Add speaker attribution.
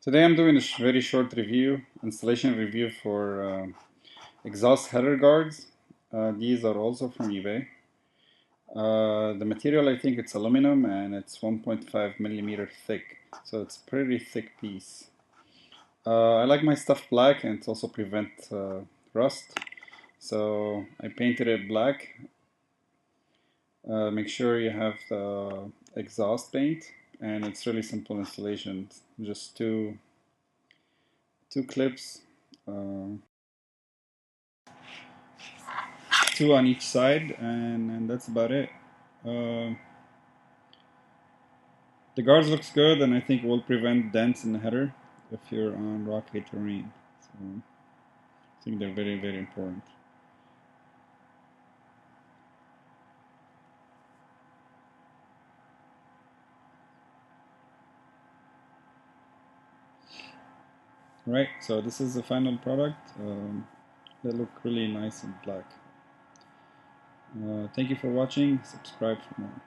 Speaker 1: Today I'm doing a very short installation review for exhaust header guards. These are also from eBay. The material, I think it's aluminum and it's 1.5 millimeter thick, so it's a pretty thick piece. I like my stuff black, and it also prevents rust, so I painted it black. Make sure you have the exhaust paint, and it's really simple installation. Just two clips, uh, two on each side, and that's about it. Uh, the guards looks good, and I think it will prevent dents in the header if you're on rocky terrain. So I think they're very important. Right, so this is the final product. They look really nice and black. Thank you for watching. Subscribe for more.